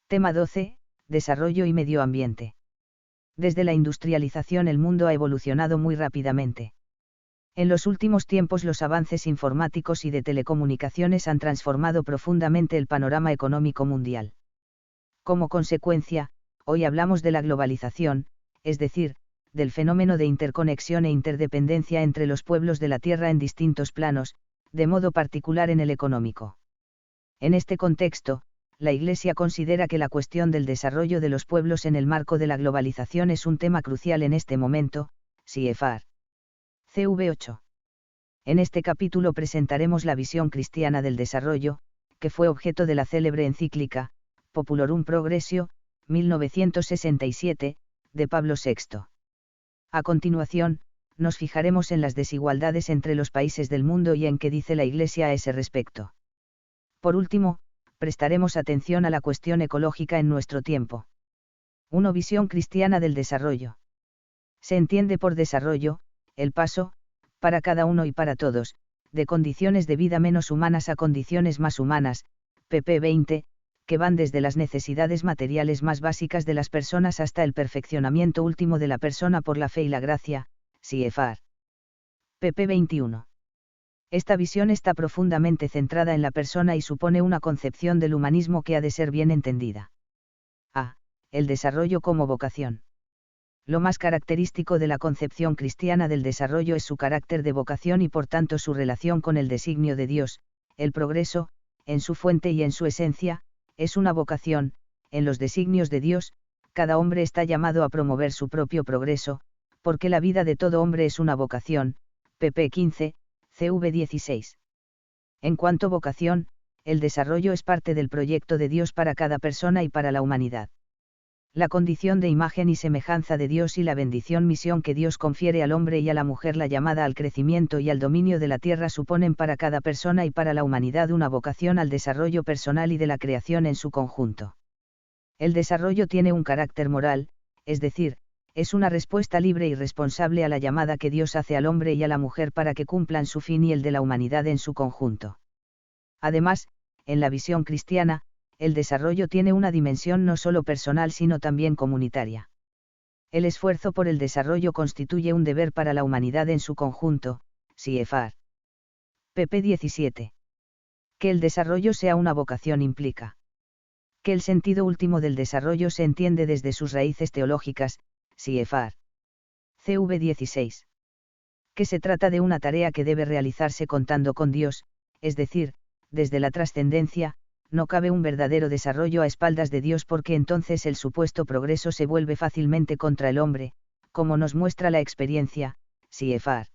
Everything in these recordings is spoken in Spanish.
Tema 12. Desarrollo y medio ambiente. Desde la industrialización el mundo ha evolucionado muy rápidamente. En los últimos tiempos los avances informáticos y de telecomunicaciones han transformado profundamente el panorama económico mundial. Como consecuencia, hoy hablamos de la globalización, es decir, del fenómeno de interconexión e interdependencia entre los pueblos de la Tierra en distintos planos, de modo particular en el económico. En este contexto, la Iglesia considera que la cuestión del desarrollo de los pueblos en el marco de la globalización es un tema crucial en este momento, CFR. CV8. En este capítulo presentaremos la visión cristiana del desarrollo, que fue objeto de la célebre encíclica, Populorum Progressio, 1967, de Pablo VI. A continuación, nos fijaremos en las desigualdades entre los países del mundo y en qué dice la Iglesia a ese respecto. Por último, prestaremos atención a la cuestión ecológica en nuestro tiempo. 1. Visión cristiana del desarrollo. Se entiende por desarrollo, el paso, para cada uno y para todos, de condiciones de vida menos humanas a condiciones más humanas, pp. 20, que van desde las necesidades materiales más básicas de las personas hasta el perfeccionamiento último de la persona por la fe y la gracia, CFR. pp. 21. Esta visión está profundamente centrada en la persona y supone una concepción del humanismo que ha de ser bien entendida. A. El desarrollo como vocación. Lo más característico de la concepción cristiana del desarrollo es su carácter de vocación y por tanto su relación con el designio de Dios. El progreso, en su fuente y en su esencia, es una vocación. En los designios de Dios, cada hombre está llamado a promover su propio progreso, porque la vida de todo hombre es una vocación. pp. 15, CV 16. En cuanto vocación, el desarrollo es parte del proyecto de Dios para cada persona y para la humanidad. La condición de imagen y semejanza de Dios y la bendición misión que Dios confiere al hombre y a la mujer, la llamada al crecimiento y al dominio de la tierra, suponen para cada persona y para la humanidad una vocación al desarrollo personal y de la creación en su conjunto. El desarrollo tiene un carácter moral, es decir, es una respuesta libre y responsable a la llamada que Dios hace al hombre y a la mujer para que cumplan su fin y el de la humanidad en su conjunto. Además, en la visión cristiana, el desarrollo tiene una dimensión no solo personal sino también comunitaria. El esfuerzo por el desarrollo constituye un deber para la humanidad en su conjunto, CFR. pp. 17. Que el desarrollo sea una vocación implica que el sentido último del desarrollo se entiende desde sus raíces teológicas, CFR. CV 16. Que se trata de una tarea que debe realizarse contando con Dios, es decir, desde la trascendencia. No cabe un verdadero desarrollo a espaldas de Dios porque entonces el supuesto progreso se vuelve fácilmente contra el hombre, como nos muestra la experiencia, CFR.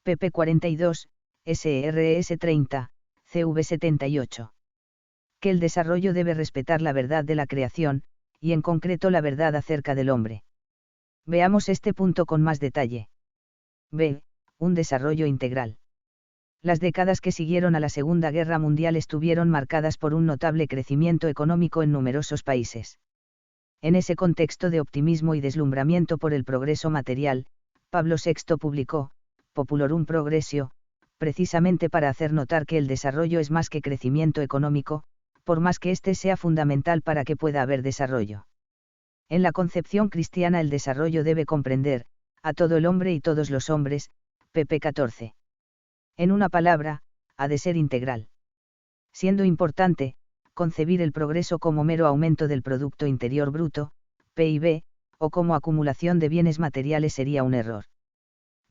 pp. 42, SRS 30, CV 78. Que el desarrollo debe respetar la verdad de la creación, y en concreto la verdad acerca del hombre. Veamos este punto con más detalle. B. Un desarrollo integral. Las décadas que siguieron a la Segunda Guerra Mundial estuvieron marcadas por un notable crecimiento económico en numerosos países. En ese contexto de optimismo y deslumbramiento por el progreso material, Pablo VI publicó, Populorum Progressio, precisamente para hacer notar que el desarrollo es más que crecimiento económico, por más que éste sea fundamental para que pueda haber desarrollo. En la concepción cristiana el desarrollo debe comprender, a todo el hombre y todos los hombres, pp. 14. En una palabra, ha de ser integral. Siendo importante, concebir el progreso como mero aumento del Producto Interior Bruto, PIB, o como acumulación de bienes materiales sería un error.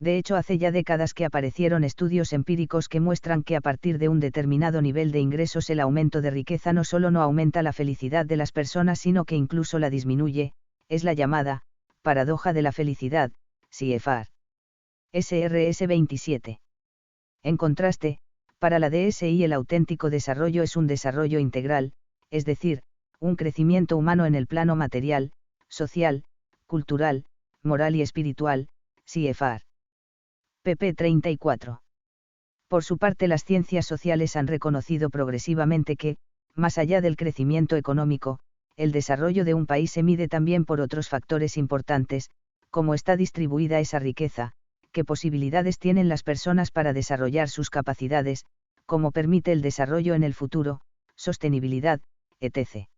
De hecho, hace ya décadas que aparecieron estudios empíricos que muestran que a partir de un determinado nivel de ingresos el aumento de riqueza no solo no aumenta la felicidad de las personas sino que incluso la disminuye, es la llamada, paradoja de la felicidad, CFR. SRS 27. En contraste, para la DSI el auténtico desarrollo es un desarrollo integral, es decir, un crecimiento humano en el plano material, social, cultural, moral y espiritual, CFR. pp. 34. Por su parte, las ciencias sociales han reconocido progresivamente que, más allá del crecimiento económico, el desarrollo de un país se mide también por otros factores importantes, cómo está distribuida esa riqueza, qué posibilidades tienen las personas para desarrollar sus capacidades, cómo permite el desarrollo en el futuro, sostenibilidad, etc.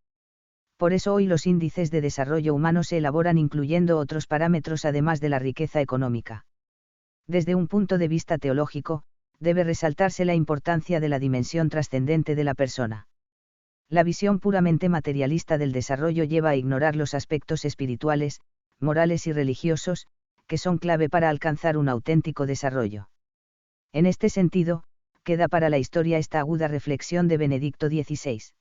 Por eso hoy los índices de desarrollo humano se elaboran incluyendo otros parámetros además de la riqueza económica. Desde un punto de vista teológico, debe resaltarse la importancia de la dimensión trascendente de la persona. La visión puramente materialista del desarrollo lleva a ignorar los aspectos espirituales, morales y religiosos, que son clave para alcanzar un auténtico desarrollo. En este sentido, queda para la historia esta aguda reflexión de Benedicto XVI.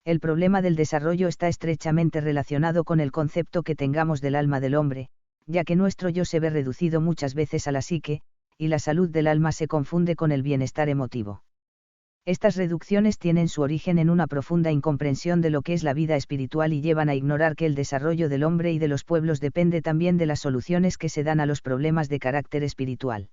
El problema del desarrollo está estrechamente relacionado con el concepto que tengamos del alma del hombre, ya que nuestro yo se ve reducido muchas veces a la psique, y la salud del alma se confunde con el bienestar emotivo. Estas reducciones tienen su origen en una profunda incomprensión de lo que es la vida espiritual y llevan a ignorar que el desarrollo del hombre y de los pueblos depende también de las soluciones que se dan a los problemas de carácter espiritual.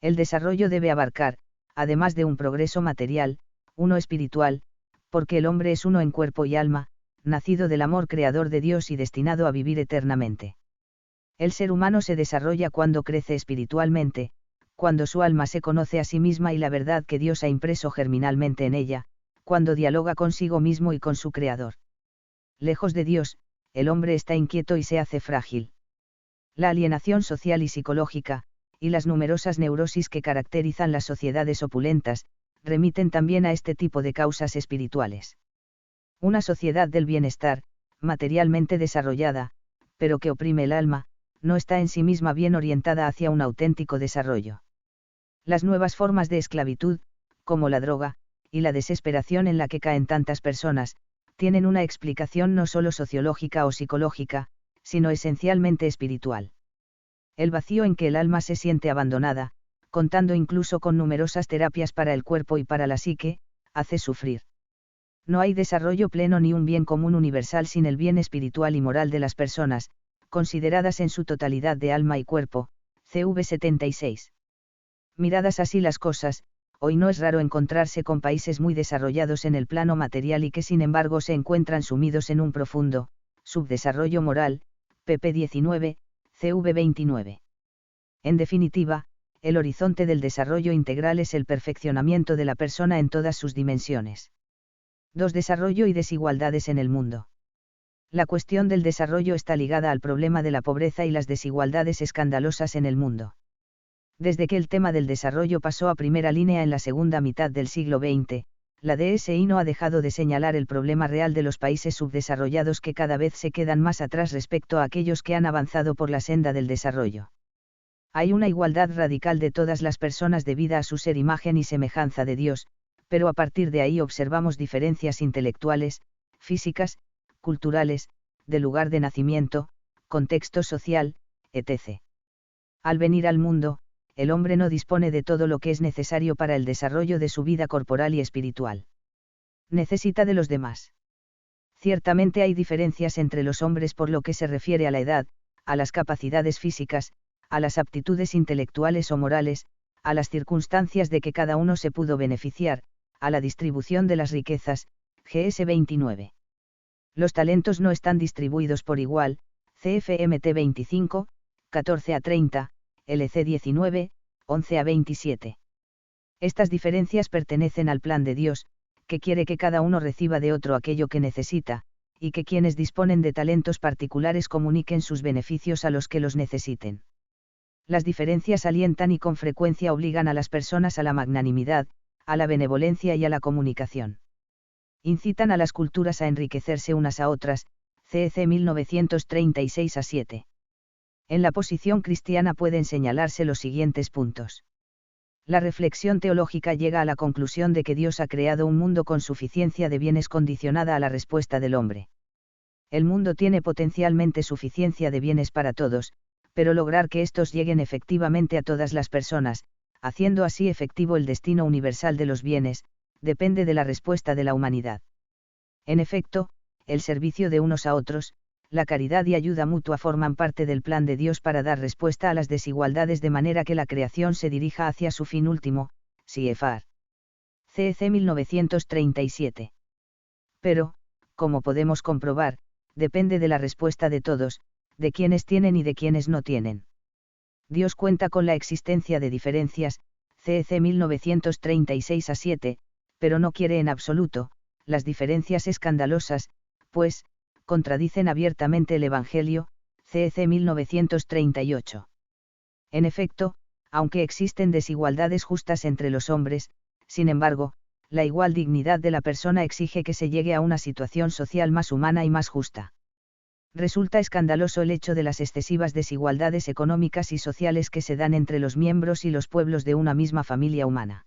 El desarrollo debe abarcar, además de un progreso material, uno espiritual, porque el hombre es uno en cuerpo y alma, nacido del amor creador de Dios y destinado a vivir eternamente. El ser humano se desarrolla cuando crece espiritualmente, cuando su alma se conoce a sí misma y la verdad que Dios ha impreso germinalmente en ella, cuando dialoga consigo mismo y con su Creador. Lejos de Dios, el hombre está inquieto y se hace frágil. La alienación social y psicológica, y las numerosas neurosis que caracterizan las sociedades opulentas, remiten también a este tipo de causas espirituales. Una sociedad del bienestar, materialmente desarrollada, pero que oprime el alma, no está en sí misma bien orientada hacia un auténtico desarrollo. Las nuevas formas de esclavitud, como la droga, y la desesperación en la que caen tantas personas, tienen una explicación no solo sociológica o psicológica, sino esencialmente espiritual. El vacío en que el alma se siente abandonada, contando incluso con numerosas terapias para el cuerpo y para la psique, hace sufrir. No hay desarrollo pleno ni un bien común universal sin el bien espiritual y moral de las personas, consideradas en su totalidad de alma y cuerpo, CV 76. Miradas así las cosas, hoy no es raro encontrarse con países muy desarrollados en el plano material y que sin embargo se encuentran sumidos en un profundo subdesarrollo moral, pp 19, CV 29. En definitiva, el horizonte del desarrollo integral es el perfeccionamiento de la persona en todas sus dimensiones. 2. Desarrollo y desigualdades en el mundo. La cuestión del desarrollo está ligada al problema de la pobreza y las desigualdades escandalosas en el mundo. Desde que el tema del desarrollo pasó a primera línea en la segunda mitad del siglo XX, la DSI no ha dejado de señalar el problema real de los países subdesarrollados que cada vez se quedan más atrás respecto a aquellos que han avanzado por la senda del desarrollo. Hay una igualdad radical de todas las personas debida a su ser imagen y semejanza de Dios, pero a partir de ahí observamos diferencias intelectuales, físicas, culturales, de lugar de nacimiento, contexto social, etc. Al venir al mundo, el hombre no dispone de todo lo que es necesario para el desarrollo de su vida corporal y espiritual. Necesita de los demás. Ciertamente hay diferencias entre los hombres por lo que se refiere a la edad, a las capacidades físicas, a las aptitudes intelectuales o morales, a las circunstancias de que cada uno se pudo beneficiar, a la distribución de las riquezas, GS 29. Los talentos no están distribuidos por igual, CFMT 25, 14 a 30, LC 19, 11 a 27. Estas diferencias pertenecen al plan de Dios, que quiere que cada uno reciba de otro aquello que necesita, y que quienes disponen de talentos particulares comuniquen sus beneficios a los que los necesiten. Las diferencias alientan y con frecuencia obligan a las personas a la magnanimidad, a la benevolencia y a la comunicación. Incitan a las culturas a enriquecerse unas a otras, CEC 1936 a 7. En la posición cristiana pueden señalarse los siguientes puntos. La reflexión teológica llega a la conclusión de que Dios ha creado un mundo con suficiencia de bienes condicionada a la respuesta del hombre. El mundo tiene potencialmente suficiencia de bienes para todos, pero lograr que estos lleguen efectivamente a todas las personas, haciendo así efectivo el destino universal de los bienes, depende de la respuesta de la humanidad. En efecto, el servicio de unos a otros, la caridad y ayuda mutua forman parte del plan de Dios para dar respuesta a las desigualdades de manera que la creación se dirija hacia su fin último, CFR. CEC 1937. Pero, como podemos comprobar, depende de la respuesta de todos, de quienes tienen y de quienes no tienen. Dios cuenta con la existencia de diferencias, CEC 1936 a 7, pero no quiere en absoluto, las diferencias escandalosas, pues, contradicen abiertamente el Evangelio, CEC 1938. En efecto, aunque existen desigualdades justas entre los hombres, sin embargo, la igual dignidad de la persona exige que se llegue a una situación social más humana y más justa. Resulta escandaloso el hecho de las excesivas desigualdades económicas y sociales que se dan entre los miembros y los pueblos de una misma familia humana.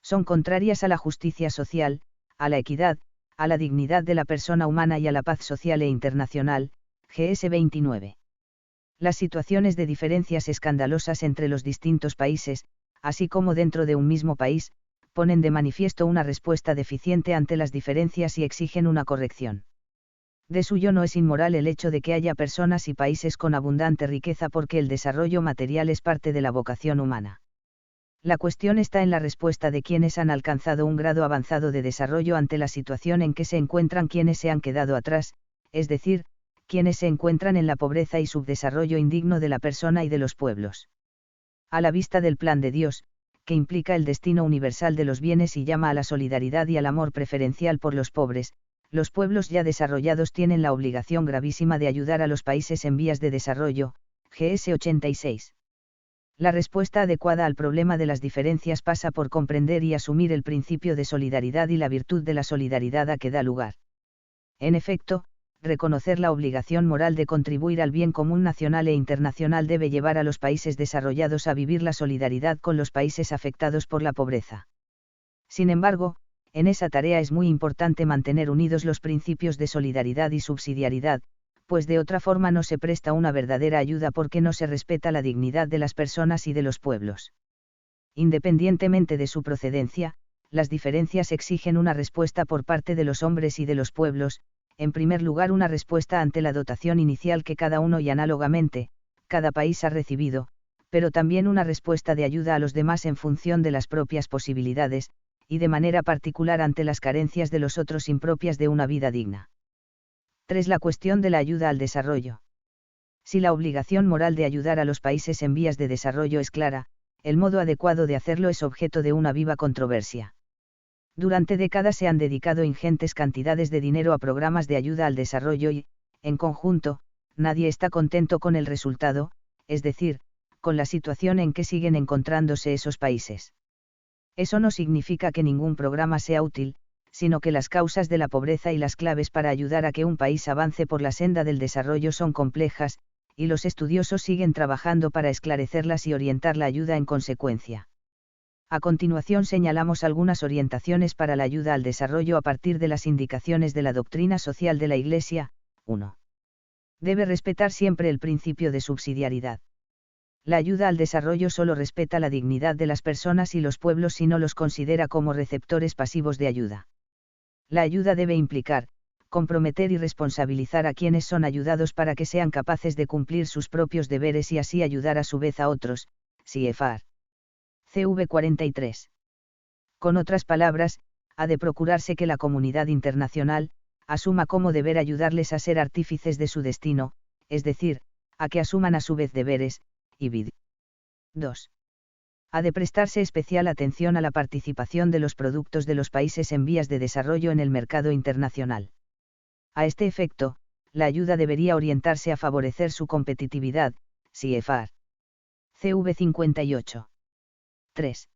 Son contrarias a la justicia social, a la equidad, a la dignidad de la persona humana y a la paz social e internacional, GS 29. Las situaciones de diferencias escandalosas entre los distintos países, así como dentro de un mismo país, ponen de manifiesto una respuesta deficiente ante las diferencias y exigen una corrección. De suyo no es inmoral el hecho de que haya personas y países con abundante riqueza porque el desarrollo material es parte de la vocación humana. La cuestión está en la respuesta de quienes han alcanzado un grado avanzado de desarrollo ante la situación en que se encuentran quienes se han quedado atrás, es decir, quienes se encuentran en la pobreza y subdesarrollo indigno de la persona y de los pueblos. A la vista del plan de Dios, que implica el destino universal de los bienes y llama a la solidaridad y al amor preferencial por los pobres, los pueblos ya desarrollados tienen la obligación gravísima de ayudar a los países en vías de desarrollo, GS 86. La respuesta adecuada al problema de las diferencias pasa por comprender y asumir el principio de solidaridad y la virtud de la solidaridad a que da lugar. En efecto, reconocer la obligación moral de contribuir al bien común nacional e internacional debe llevar a los países desarrollados a vivir la solidaridad con los países afectados por la pobreza. Sin embargo, en esa tarea es muy importante mantener unidos los principios de solidaridad y subsidiariedad, pues de otra forma no se presta una verdadera ayuda porque no se respeta la dignidad de las personas y de los pueblos. Independientemente de su procedencia, las diferencias exigen una respuesta por parte de los hombres y de los pueblos, en primer lugar una respuesta ante la dotación inicial que cada uno y análogamente, cada país ha recibido, pero también una respuesta de ayuda a los demás en función de las propias posibilidades, y de manera particular ante las carencias de los otros impropias de una vida digna. 3. La cuestión de la ayuda al desarrollo. Si la obligación moral de ayudar a los países en vías de desarrollo es clara, el modo adecuado de hacerlo es objeto de una viva controversia. Durante décadas se han dedicado ingentes cantidades de dinero a programas de ayuda al desarrollo y, en conjunto, nadie está contento con el resultado, es decir, con la situación en que siguen encontrándose esos países. Eso no significa que ningún programa sea útil, sino que las causas de la pobreza y las claves para ayudar a que un país avance por la senda del desarrollo son complejas, y los estudiosos siguen trabajando para esclarecerlas y orientar la ayuda en consecuencia. A continuación señalamos algunas orientaciones para la ayuda al desarrollo a partir de las indicaciones de la doctrina social de la Iglesia. 1. Debe respetar siempre el principio de subsidiariedad. La ayuda al desarrollo solo respeta la dignidad de las personas y los pueblos si no los considera como receptores pasivos de ayuda. La ayuda debe implicar, comprometer y responsabilizar a quienes son ayudados para que sean capaces de cumplir sus propios deberes y así ayudar a su vez a otros, CFR. CV 43. Con otras palabras, ha de procurarse que la comunidad internacional, asuma como deber ayudarles a ser artífices de su destino, es decir, a que asuman a su vez deberes, y vid. 2. Ha de prestarse especial atención a la participación de los productos de los países en vías de desarrollo en el mercado internacional. A este efecto, la ayuda debería orientarse a favorecer su competitividad, CFR. CV 58. 3.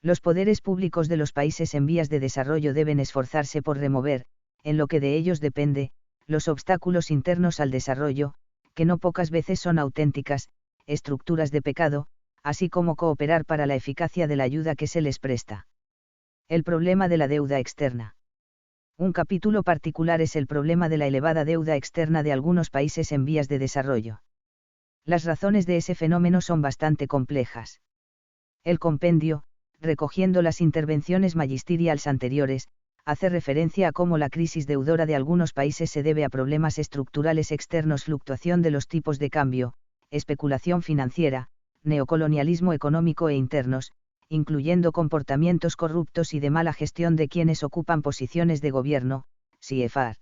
Los poderes públicos de los países en vías de desarrollo deben esforzarse por remover, en lo que de ellos depende, los obstáculos internos al desarrollo, que no pocas veces son auténticas estructuras de pecado, así como cooperar para la eficacia de la ayuda que se les presta. El problema de la deuda externa. Un capítulo particular es el problema de la elevada deuda externa de algunos países en vías de desarrollo. Las razones de ese fenómeno son bastante complejas. El compendio, recogiendo las intervenciones magisteriales anteriores, hace referencia a cómo la crisis deudora de algunos países se debe a problemas estructurales externos, fluctuación de los tipos de cambio, especulación financiera, neocolonialismo económico e internos, incluyendo comportamientos corruptos y de mala gestión de quienes ocupan posiciones de gobierno, CFR.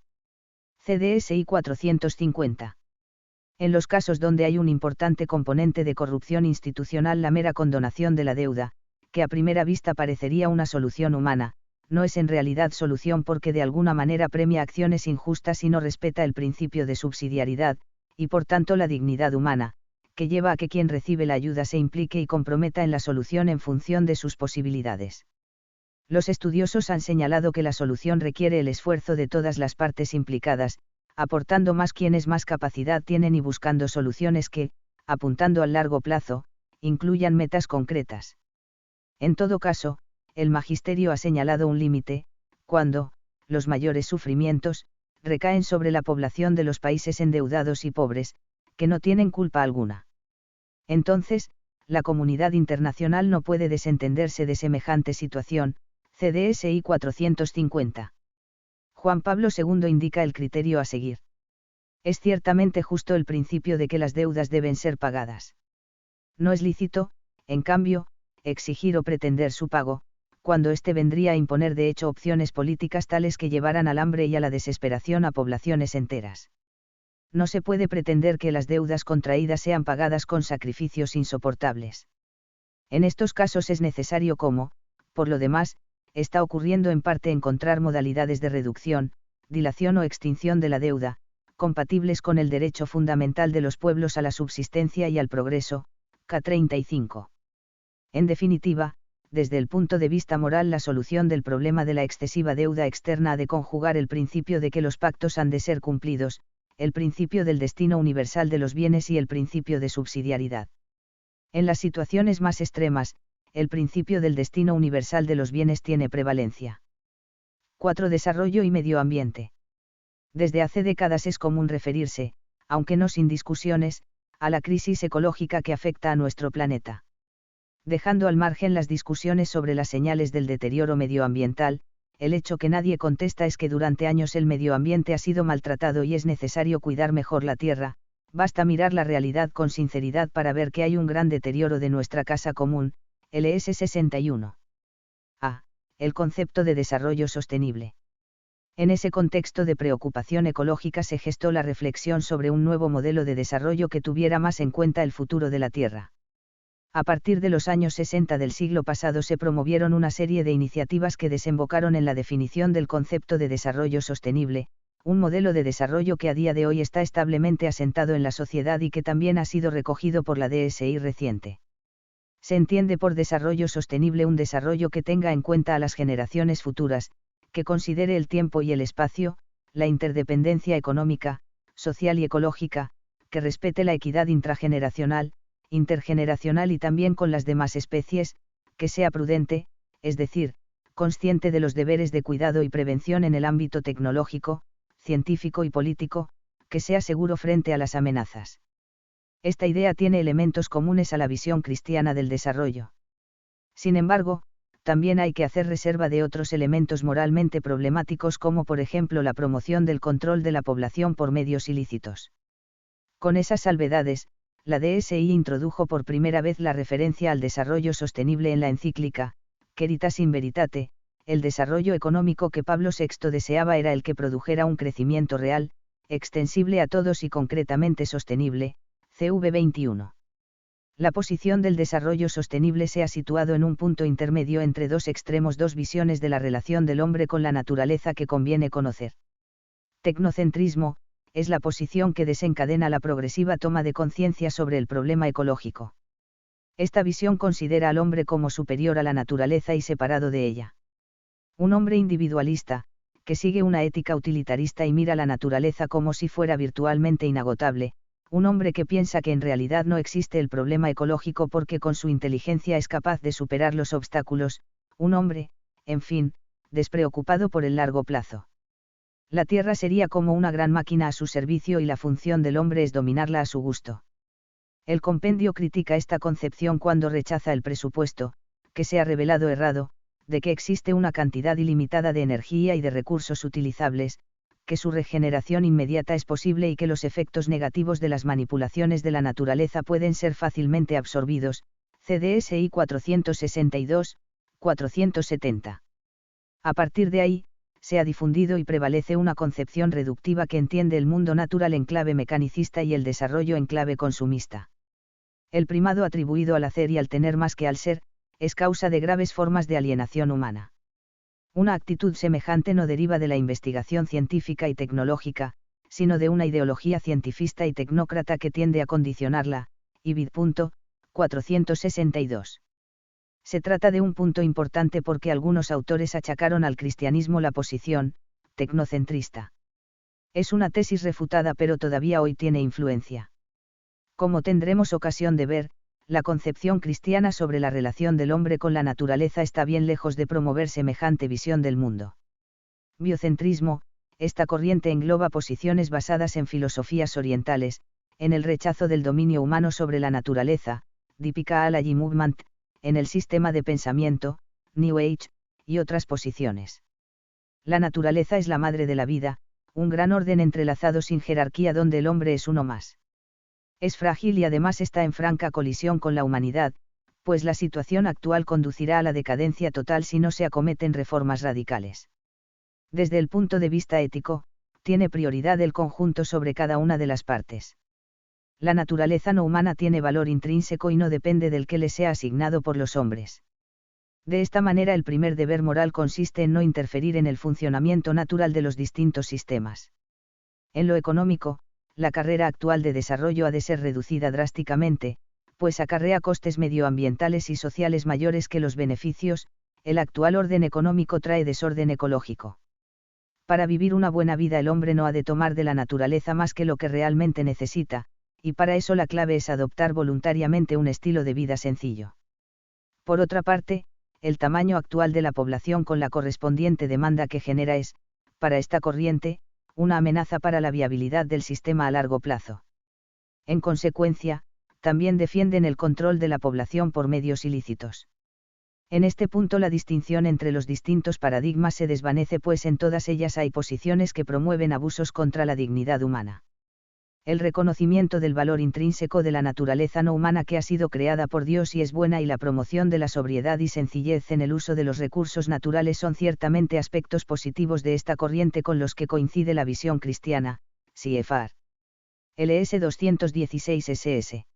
CDSI 450. En los casos donde hay un importante componente de corrupción institucional, la mera condonación de la deuda, que a primera vista parecería una solución humana, no es en realidad solución porque de alguna manera premia acciones injustas y no respeta el principio de subsidiariedad, y por tanto la dignidad humana, que lleva a que quien recibe la ayuda se implique y comprometa en la solución en función de sus posibilidades. Los estudiosos han señalado que la solución requiere el esfuerzo de todas las partes implicadas, aportando más quienes más capacidad tienen y buscando soluciones que, apuntando al largo plazo, incluyan metas concretas. En todo caso, el magisterio ha señalado un límite, cuando, los mayores sufrimientos, recaen sobre la población de los países endeudados y pobres, que no tienen culpa alguna. Entonces, la comunidad internacional no puede desentenderse de semejante situación, CDSI 450. Juan Pablo II indica el criterio a seguir. Es ciertamente justo el principio de que las deudas deben ser pagadas. No es lícito, en cambio, exigir o pretender su pago, cuando éste vendría a imponer de hecho opciones políticas tales que llevaran al hambre y a la desesperación a poblaciones enteras. No se puede pretender que las deudas contraídas sean pagadas con sacrificios insoportables. En estos casos es necesario como, por lo demás, está ocurriendo en parte encontrar modalidades de reducción, dilación o extinción de la deuda, compatibles con el derecho fundamental de los pueblos a la subsistencia y al progreso, K35. En definitiva, desde el punto de vista moral, la solución del problema de la excesiva deuda externa ha de conjugar el principio de que los pactos han de ser cumplidos, el principio del destino universal de los bienes y el principio de subsidiariedad. En las situaciones más extremas, el principio del destino universal de los bienes tiene prevalencia. 4. Desarrollo y medio ambiente. Desde hace décadas es común referirse, aunque no sin discusiones, a la crisis ecológica que afecta a nuestro planeta. Dejando al margen las discusiones sobre las señales del deterioro medioambiental, el hecho que nadie contesta es que durante años el medio ambiente ha sido maltratado y es necesario cuidar mejor la tierra. Basta mirar la realidad con sinceridad para ver que hay un gran deterioro de nuestra casa común, LS 61. A. El concepto de desarrollo sostenible. En ese contexto de preocupación ecológica se gestó la reflexión sobre un nuevo modelo de desarrollo que tuviera más en cuenta el futuro de la Tierra. A partir de los años 60 del siglo pasado se promovieron una serie de iniciativas que desembocaron en la definición del concepto de desarrollo sostenible, un modelo de desarrollo que a día de hoy está establemente asentado en la sociedad y que también ha sido recogido por la DSI reciente. Se entiende por desarrollo sostenible un desarrollo que tenga en cuenta a las generaciones futuras, que considere el tiempo y el espacio, la interdependencia económica, social y ecológica, que respete la equidad intrageneracional, intergeneracional y también con las demás especies, que sea prudente, es decir, consciente de los deberes de cuidado y prevención en el ámbito tecnológico, científico y político, que sea seguro frente a las amenazas. Esta idea tiene elementos comunes a la visión cristiana del desarrollo. Sin embargo, también hay que hacer reserva de otros elementos moralmente problemáticos como por ejemplo la promoción del control de la población por medios ilícitos. Con esas salvedades, la DSI introdujo por primera vez la referencia al desarrollo sostenible en la encíclica, Caritas in Veritate. El desarrollo económico que Pablo VI deseaba era el que produjera un crecimiento real, extensible a todos y concretamente sostenible, CV 21. La posición del desarrollo sostenible se ha situado en un punto intermedio entre dos extremos, dos visiones de la relación del hombre con la naturaleza que conviene conocer. Tecnocentrismo, es la posición que desencadena la progresiva toma de conciencia sobre el problema ecológico. Esta visión considera al hombre como superior a la naturaleza y separado de ella. Un hombre individualista, que sigue una ética utilitarista y mira la naturaleza como si fuera virtualmente inagotable, un hombre que piensa que en realidad no existe el problema ecológico porque con su inteligencia es capaz de superar los obstáculos, un hombre, en fin, despreocupado por el largo plazo. La Tierra sería como una gran máquina a su servicio y la función del hombre es dominarla a su gusto. El compendio critica esta concepción cuando rechaza el presupuesto, que se ha revelado errado, de que existe una cantidad ilimitada de energía y de recursos utilizables, que su regeneración inmediata es posible y que los efectos negativos de las manipulaciones de la naturaleza pueden ser fácilmente absorbidos, CDSI 462, 470. A partir de ahí, se ha difundido y prevalece una concepción reductiva que entiende el mundo natural en clave mecanicista y el desarrollo en clave consumista. El primado atribuido al hacer y al tener más que al ser, es causa de graves formas de alienación humana. Una actitud semejante no deriva de la investigación científica y tecnológica, sino de una ideología cientifista y tecnócrata que tiende a condicionarla. Ibid. 462. Se trata de un punto importante porque algunos autores achacaron al cristianismo la posición tecnocentrista. Es una tesis refutada pero todavía hoy tiene influencia. Como tendremos ocasión de ver, la concepción cristiana sobre la relación del hombre con la naturaleza está bien lejos de promover semejante visión del mundo. Biocentrismo, esta corriente engloba posiciones basadas en filosofías orientales, en el rechazo del dominio humano sobre la naturaleza, Deepika-Alayi Movement, en el sistema de pensamiento, New Age, y otras posiciones. La naturaleza es la madre de la vida, un gran orden entrelazado sin jerarquía donde el hombre es uno más. Es frágil y además está en franca colisión con la humanidad, pues la situación actual conducirá a la decadencia total si no se acometen reformas radicales. Desde el punto de vista ético, tiene prioridad el conjunto sobre cada una de las partes. La naturaleza no humana tiene valor intrínseco y no depende del que le sea asignado por los hombres. De esta manera el primer deber moral consiste en no interferir en el funcionamiento natural de los distintos sistemas. En lo económico, la carrera actual de desarrollo ha de ser reducida drásticamente, pues acarrea costes medioambientales y sociales mayores que los beneficios. El actual orden económico trae desorden ecológico. Para vivir una buena vida el hombre no ha de tomar de la naturaleza más que lo que realmente necesita, y para eso la clave es adoptar voluntariamente un estilo de vida sencillo. Por otra parte, el tamaño actual de la población con la correspondiente demanda que genera es, para esta corriente, una amenaza para la viabilidad del sistema a largo plazo. En consecuencia, también defienden el control de la población por medios ilícitos. En este punto la distinción entre los distintos paradigmas se desvanece pues en todas ellas hay posiciones que promueven abusos contra la dignidad humana. El reconocimiento del valor intrínseco de la naturaleza no humana que ha sido creada por Dios y es buena y la promoción de la sobriedad y sencillez en el uso de los recursos naturales son ciertamente aspectos positivos de esta corriente con los que coincide la visión cristiana, CFR. LS 216 SS.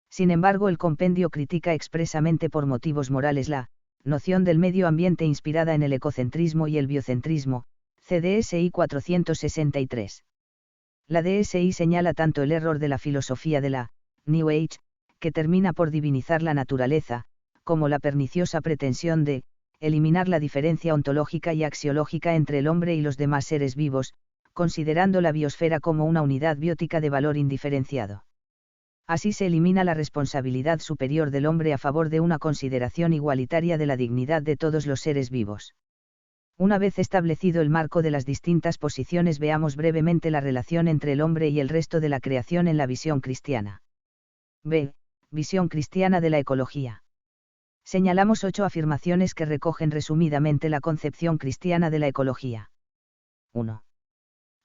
Sin embargo, el compendio critica expresamente por motivos morales la noción del medio ambiente inspirada en el ecocentrismo y el biocentrismo, CDSI 463. La DSI señala tanto el error de la filosofía de la New Age, que termina por divinizar la naturaleza, como la perniciosa pretensión de eliminar la diferencia ontológica y axiológica entre el hombre y los demás seres vivos, considerando la biosfera como una unidad biótica de valor indiferenciado. Así se elimina la responsabilidad superior del hombre a favor de una consideración igualitaria de la dignidad de todos los seres vivos. Una vez establecido el marco de las distintas posiciones, veamos brevemente la relación entre el hombre y el resto de la creación en la visión cristiana. B. Visión cristiana de la ecología. Señalamos 8 afirmaciones que recogen resumidamente la concepción cristiana de la ecología. 1.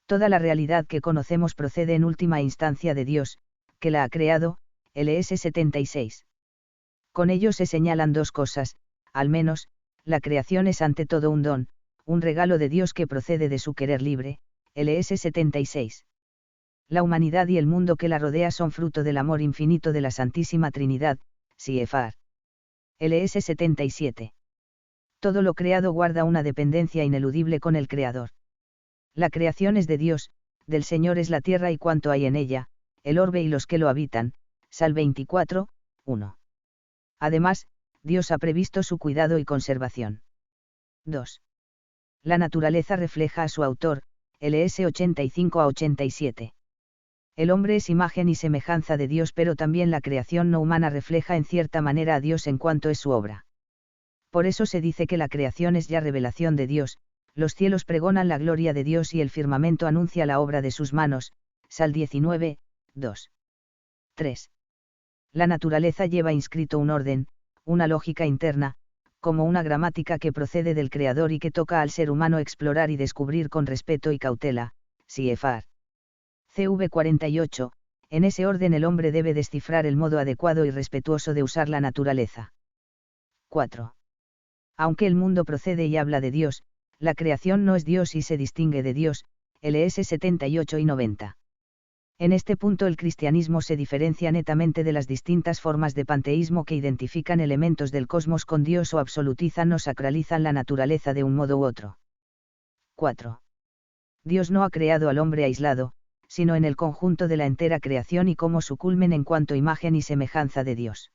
Toda la realidad que conocemos procede en última instancia de Dios, que la ha creado, LS 76. Con ello se señalan 2 cosas, al menos, la creación es ante todo un don, un regalo de Dios que procede de su querer libre, LS 76. La humanidad y el mundo que la rodea son fruto del amor infinito de la Santísima Trinidad, CFR. LS 77. Todo lo creado guarda una dependencia ineludible con el Creador. La creación es de Dios, del Señor es la tierra y cuanto hay en ella, el orbe y los que lo habitan, Sal 24, 1. Además, Dios ha previsto su cuidado y conservación. 2. La naturaleza refleja a su autor, LS 85 a 87. El hombre es imagen y semejanza de Dios, pero también la creación no humana refleja en cierta manera a Dios en cuanto es su obra. Por eso se dice que la creación es ya revelación de Dios, los cielos pregonan la gloria de Dios y el firmamento anuncia la obra de sus manos, Sal 19, 2. 3. La naturaleza lleva inscrito un orden, una lógica interna, como una gramática que procede del Creador y que toca al ser humano explorar y descubrir con respeto y cautela, CFR. CV 48, en ese orden el hombre debe descifrar el modo adecuado y respetuoso de usar la naturaleza. 4. Aunque el mundo procede y habla de Dios, la creación no es Dios y se distingue de Dios, LS 78 y 90. En este punto el cristianismo se diferencia netamente de las distintas formas de panteísmo que identifican elementos del cosmos con Dios o absolutizan o sacralizan la naturaleza de un modo u otro. 4. Dios no ha creado al hombre aislado, sino en el conjunto de la entera creación y como su culmen en cuanto imagen y semejanza de Dios.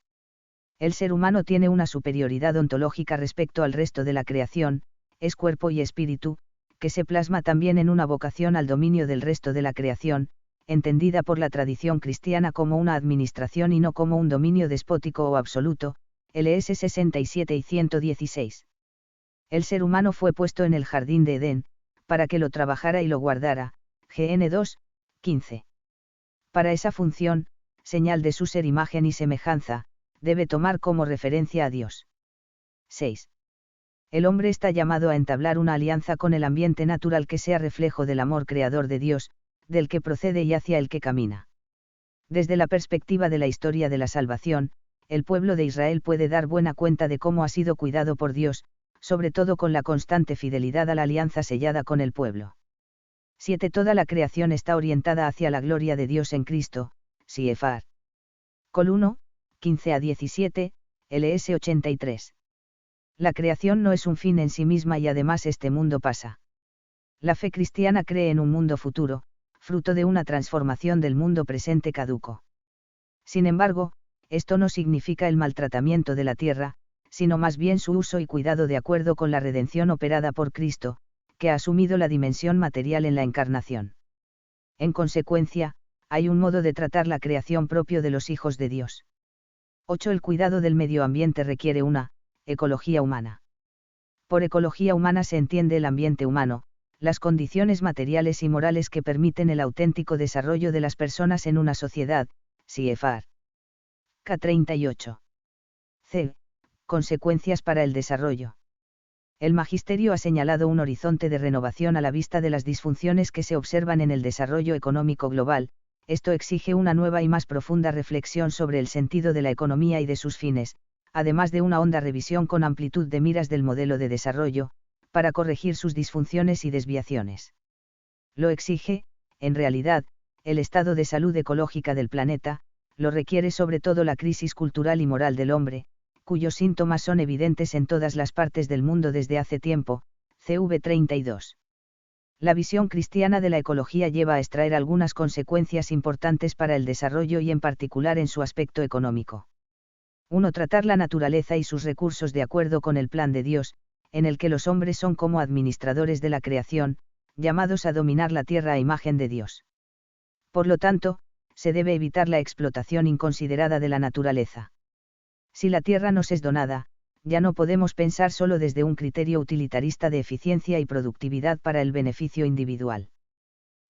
El ser humano tiene una superioridad ontológica respecto al resto de la creación, es cuerpo y espíritu, que se plasma también en una vocación al dominio del resto de la creación, entendida por la tradición cristiana como una administración y no como un dominio despótico o absoluto, LS 67 y 116. El ser humano fue puesto en el jardín de Edén, para que lo trabajara y lo guardara, GN 2, 15. Para esa función, señal de su ser imagen y semejanza, debe tomar como referencia a Dios. 6. El hombre está llamado a entablar una alianza con el ambiente natural que sea reflejo del amor creador de Dios, del que procede y hacia el que camina. Desde la perspectiva de la historia de la salvación, el pueblo de Israel puede dar buena cuenta de cómo ha sido cuidado por Dios, sobre todo con la constante fidelidad a la alianza sellada con el pueblo. 7. Toda la creación está orientada hacia la gloria de Dios en Cristo, Siefar. Col 1, 15 a 17, LS 83. La creación no es un fin en sí misma y además este mundo pasa. La fe cristiana cree en un mundo futuro, fruto de una transformación del mundo presente caduco. Sin embargo, esto no significa el maltratamiento de la tierra, sino más bien su uso y cuidado de acuerdo con la redención operada por Cristo, que ha asumido la dimensión material en la encarnación. En consecuencia, hay un modo de tratar la creación propio de los hijos de Dios. 8. El cuidado del medio ambiente requiere una ecología humana. Por ecología humana se entiende el ambiente humano, las condiciones materiales y morales que permiten el auténtico desarrollo de las personas en una sociedad, Siefar. K 38. C. Consecuencias para el desarrollo. El magisterio ha señalado un horizonte de renovación a la vista de las disfunciones que se observan en el desarrollo económico global. Esto exige una nueva y más profunda reflexión sobre el sentido de la economía y de sus fines, además de una honda revisión con amplitud de miras del modelo de desarrollo, para corregir sus disfunciones y desviaciones. Lo exige, en realidad, el estado de salud ecológica del planeta, lo requiere sobre todo la crisis cultural y moral del hombre, cuyos síntomas son evidentes en todas las partes del mundo desde hace tiempo, CV 32. La visión cristiana de la ecología lleva a extraer algunas consecuencias importantes para el desarrollo y en particular en su aspecto económico. 1. Tratar la naturaleza y sus recursos de acuerdo con el plan de Dios, en el que los hombres son como administradores de la creación, llamados a dominar la tierra a imagen de Dios. Por lo tanto, se debe evitar la explotación inconsiderada de la naturaleza. Si la tierra nos es donada, ya no podemos pensar solo desde un criterio utilitarista de eficiencia y productividad para el beneficio individual.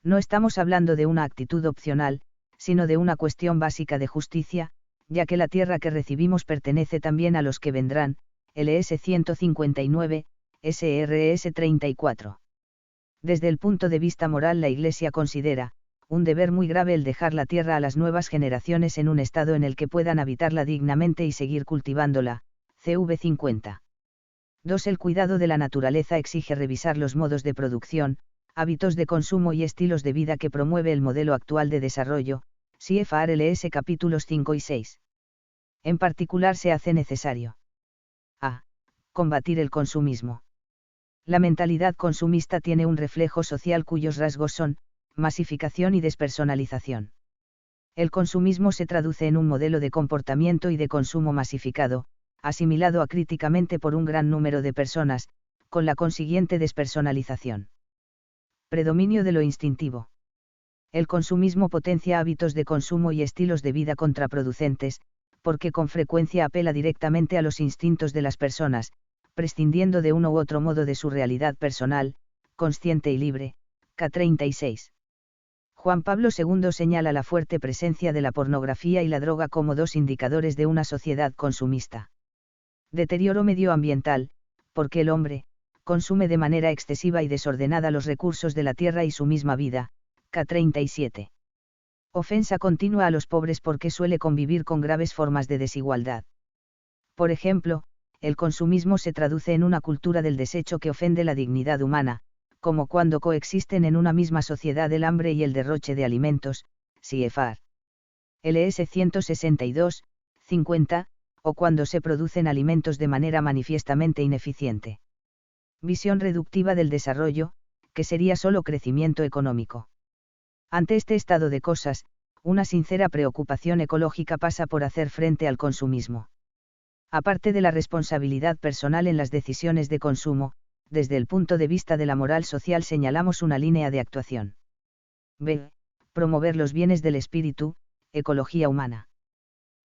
No estamos hablando de una actitud opcional, sino de una cuestión básica de justicia, ya que la tierra que recibimos pertenece también a los que vendrán, LS 159, SRS 34. Desde el punto de vista moral, la Iglesia considera un deber muy grave el dejar la tierra a las nuevas generaciones en un estado en el que puedan habitarla dignamente y seguir cultivándola, CV 50. 2. El cuidado de la naturaleza exige revisar los modos de producción, hábitos de consumo y estilos de vida que promueve el modelo actual de desarrollo, CFRLS capítulos 5 y 6. En particular se hace necesario a. Combatir el consumismo. La mentalidad consumista tiene un reflejo social cuyos rasgos son masificación y despersonalización. El consumismo se traduce en un modelo de comportamiento y de consumo masificado, asimilado acríticamente por un gran número de personas, con la consiguiente despersonalización. Predominio de lo instintivo. El consumismo potencia hábitos de consumo y estilos de vida contraproducentes, porque con frecuencia apela directamente a los instintos de las personas, prescindiendo de uno u otro modo de su realidad personal, consciente y libre. K 36. Juan Pablo II señala la fuerte presencia de la pornografía y la droga como dos indicadores de una sociedad consumista. Deterioro medioambiental, porque el hombre consume de manera excesiva y desordenada los recursos de la tierra y su misma vida. K 37. Ofensa continua a los pobres porque suele convivir con graves formas de desigualdad. Por ejemplo, el consumismo se traduce en una cultura del desecho que ofende la dignidad humana, como cuando coexisten en una misma sociedad el hambre y el derroche de alimentos, CFR. LS 162, 50, o cuando se producen alimentos de manera manifiestamente ineficiente. Visión reductiva del desarrollo, que sería solo crecimiento económico. Ante este estado de cosas, una sincera preocupación ecológica pasa por hacer frente al consumismo. Aparte de la responsabilidad personal en las decisiones de consumo, desde el punto de vista de la moral social señalamos una línea de actuación. B. Promover los bienes del espíritu, ecología humana.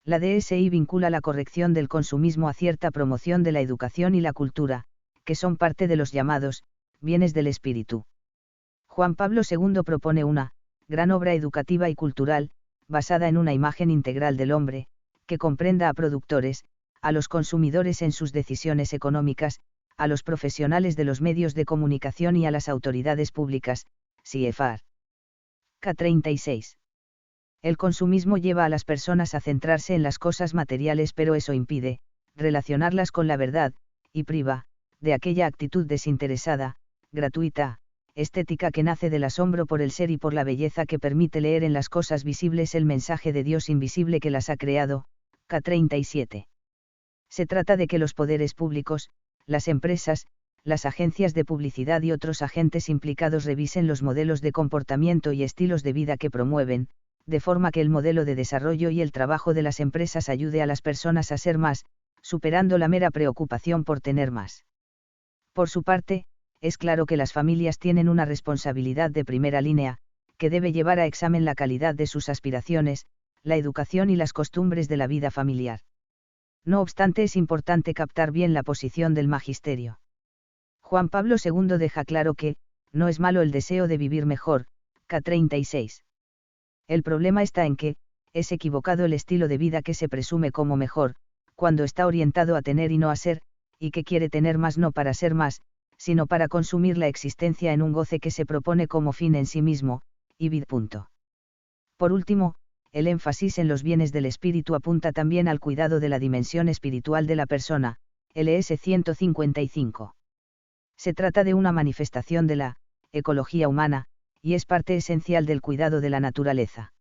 La DSI vincula la corrección del consumismo a cierta promoción de la educación y la cultura, que son parte de los llamados bienes del espíritu. Juan Pablo II propone una gran obra educativa y cultural, basada en una imagen integral del hombre, que comprenda a productores, a los consumidores en sus decisiones económicas, a los profesionales de los medios de comunicación y a las autoridades públicas, CFR. K36. El consumismo lleva a las personas a centrarse en las cosas materiales, pero eso impide relacionarlas con la verdad, y priva de aquella actitud desinteresada, gratuita, estética que nace del asombro por el ser y por la belleza que permite leer en las cosas visibles el mensaje de Dios invisible que las ha creado. K37. Se trata de que los poderes públicos, las empresas, las agencias de publicidad y otros agentes implicados revisen los modelos de comportamiento y estilos de vida que promueven, de forma que el modelo de desarrollo y el trabajo de las empresas ayude a las personas a ser más, superando la mera preocupación por tener más. Por su parte, es claro que las familias tienen una responsabilidad de primera línea, que debe llevar a examen la calidad de sus aspiraciones, la educación y las costumbres de la vida familiar. No obstante, es importante captar bien la posición del magisterio. Juan Pablo II deja claro que, no es malo el deseo de vivir mejor, K36. El problema está en que, es equivocado el estilo de vida que se presume como mejor, cuando está orientado a tener y no a ser, y que quiere tener más no para ser más, sino para consumir la existencia en un goce que se propone como fin en sí mismo, y vid. Por último, el énfasis en los bienes del espíritu apunta también al cuidado de la dimensión espiritual de la persona, LS 155. Se trata de una manifestación de la ecología humana, y es parte esencial del cuidado de la naturaleza.